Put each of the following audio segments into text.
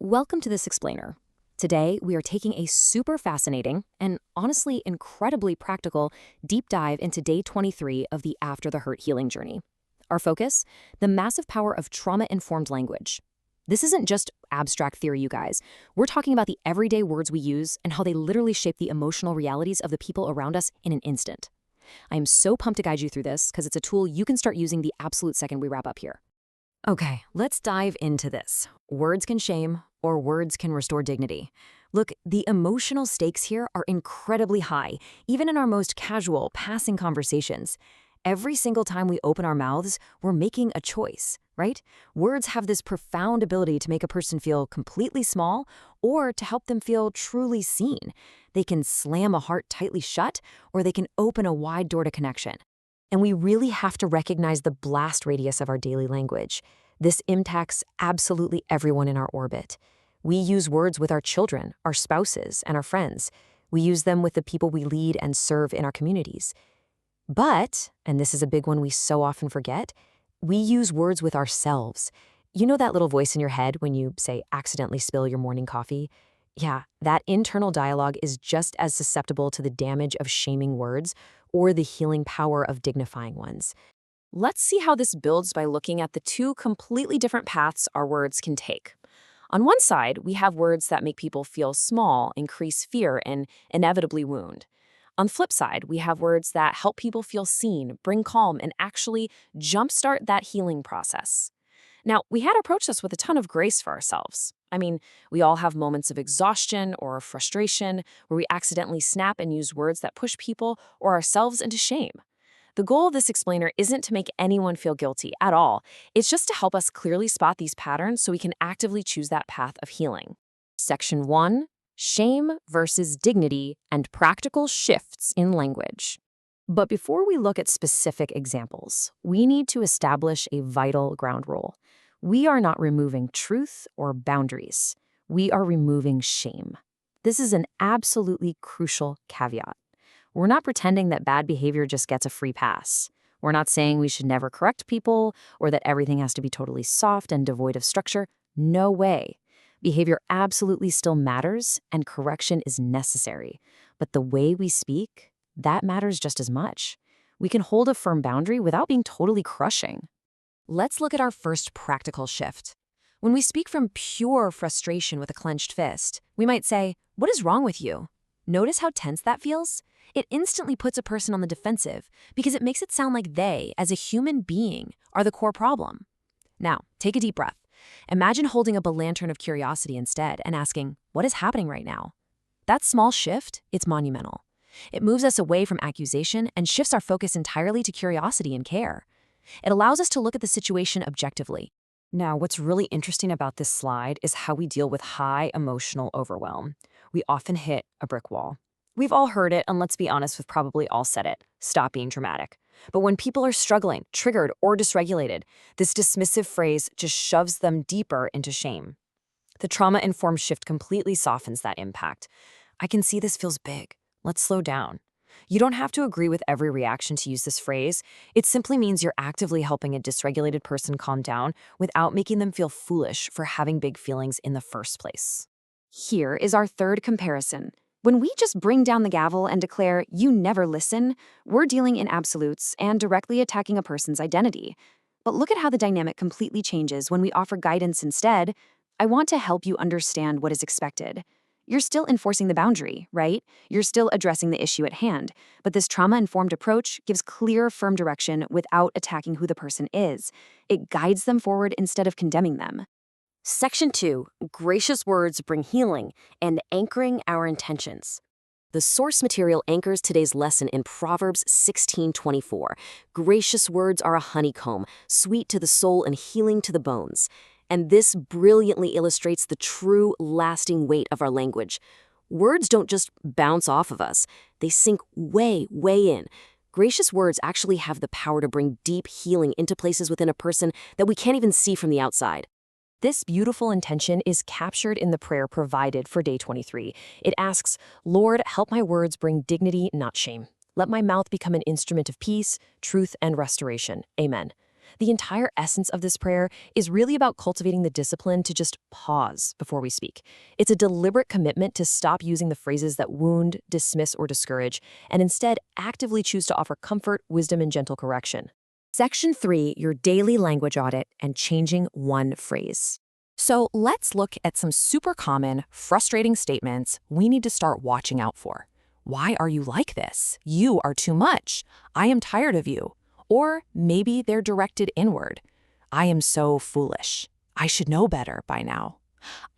Welcome to this explainer. Today, we are taking a super fascinating and honestly incredibly practical deep dive into day 23 of the After the Hurt healing journey. Our focus? The massive power of trauma-informed language. This isn't just abstract theory, you guys. We're talking about the everyday words we use and how they literally shape the emotional realities of the people around us in an instant. I am so pumped to guide you through this because it's a tool you can start using the absolute second we wrap up here. Okay, let's dive into this. Words can shame, or words can restore dignity. Look, the emotional stakes here are incredibly high, even in our most casual, passing conversations. Every single time we open our mouths, we're making a choice, right? Words have this profound ability to make a person feel completely small or to help them feel truly seen. They can slam a heart tightly shut, or they can open a wide door to connection. And we really have to recognize the blast radius of our daily language. This impacts absolutely everyone in our orbit. We use words with our children, our spouses, and our friends. We use them with the people we lead and serve in our communities. But, and this is a big one we so often forget, we use words with ourselves. You know that little voice in your head when you, say, accidentally spill your morning coffee? Yeah, that internal dialogue is just as susceptible to the damage of shaming words or the healing power of dignifying ones. Let's see how this builds by looking at the two completely different paths our words can take. On one side, we have words that make people feel small, increase fear, and inevitably wound. On the flip side, we have words that help people feel seen, bring calm, and actually jumpstart that healing process. Now, we had to approach this with a ton of grace for ourselves. I mean, we all have moments of exhaustion or frustration where we accidentally snap and use words that push people or ourselves into shame. The goal of this explainer isn't to make anyone feel guilty at all. It's just to help us clearly spot these patterns so we can actively choose that path of healing. Section 1, Shame versus Dignity and Practical Shifts in Language. But before we look at specific examples, we need to establish a vital ground rule. We are not removing truth or boundaries. We are removing shame. This is an absolutely crucial caveat. We're not pretending that bad behavior just gets a free pass. We're not saying we should never correct people or that everything has to be totally soft and devoid of structure. No way. Behavior absolutely still matters and correction is necessary. But the way we speak, that matters just as much. We can hold a firm boundary without being totally crushing. Let's look at our first practical shift. When we speak from pure frustration with a clenched fist, we might say, "What is wrong with you?" Notice how tense that feels? It instantly puts a person on the defensive because it makes it sound like they, as a human being, are the core problem. Now, take a deep breath. Imagine holding up a lantern of curiosity instead and asking, "What is happening right now?" That small shift, it's monumental. It moves us away from accusation and shifts our focus entirely to curiosity and care. It allows us to look at the situation objectively. Now, what's really interesting about this slide is how we deal with high emotional overwhelm. We often hit a brick wall. We've all heard it, and let's be honest, we've probably all said it. Stop being dramatic. But when people are struggling, triggered, or dysregulated, this dismissive phrase just shoves them deeper into shame. The trauma-informed shift completely softens that impact. I can see this feels big. Let's slow down. You don't have to agree with every reaction to use this phrase. It simply means you're actively helping a dysregulated person calm down without making them feel foolish for having big feelings in the first place. Here is our third comparison. When we just bring down the gavel and declare, "You never listen," we're dealing in absolutes and directly attacking a person's identity. But look at how the dynamic completely changes when we offer guidance instead. "I want to help you understand what is expected." You're still enforcing the boundary, right? You're still addressing the issue at hand. But this trauma-informed approach gives clear, firm direction without attacking who the person is. It guides them forward instead of condemning them. Section 2, Gracious Words Bring Healing and Anchoring Our Intentions. The source material anchors today's lesson in Proverbs 16:24. Gracious words are a honeycomb, sweet to the soul and healing to the bones. And this brilliantly illustrates the true, lasting weight of our language. Words don't just bounce off of us. They sink way, way in. Gracious words actually have the power to bring deep healing into places within a person that we can't even see from the outside. This beautiful intention is captured in the prayer provided for day 23. It asks, "Lord, help my words bring dignity, not shame. Let my mouth become an instrument of peace, truth, and restoration. Amen." The entire essence of this prayer is really about cultivating the discipline to just pause before we speak. It's a deliberate commitment to stop using the phrases that wound, dismiss, or discourage, and instead actively choose to offer comfort, wisdom, and gentle correction. Section 3, your daily language audit and changing one phrase. So let's look at some super common, frustrating statements we need to start watching out for. Why are you like this? You are too much. I am tired of you. Or maybe they're directed inward. I am so foolish. I should know better by now.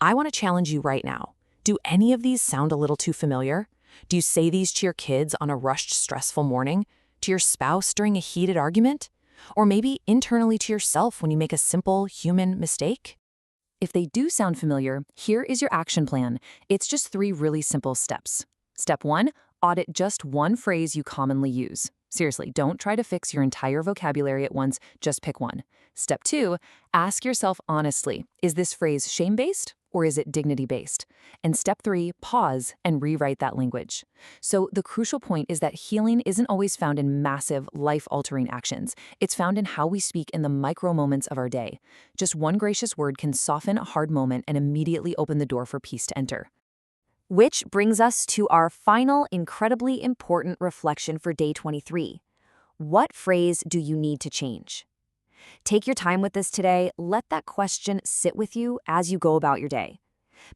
I want to challenge you right now. Do any of these sound a little too familiar? Do you say these to your kids on a rushed, stressful morning? To your spouse during a heated argument? Or maybe internally to yourself when you make a simple human mistake? If they do sound familiar, here is your action plan. It's just 3 really simple steps. Step 1, audit just one phrase you commonly use. Seriously, don't try to fix your entire vocabulary at once, just pick one. Step 2, ask yourself honestly, is this phrase shame-based or is it dignity-based? And step 3, pause and rewrite that language. So the crucial point is that healing isn't always found in massive, life-altering actions. It's found in how we speak in the micro moments of our day. Just one gracious word can soften a hard moment and immediately open the door for peace to enter. Which brings us to our final, incredibly important reflection for day 23. What phrase do you need to change? Take your time with this today. Let that question sit with you as you go about your day.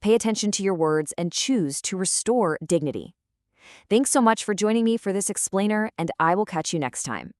Pay attention to your words and choose to restore dignity. Thanks so much for joining me for this explainer, and I will catch you next time.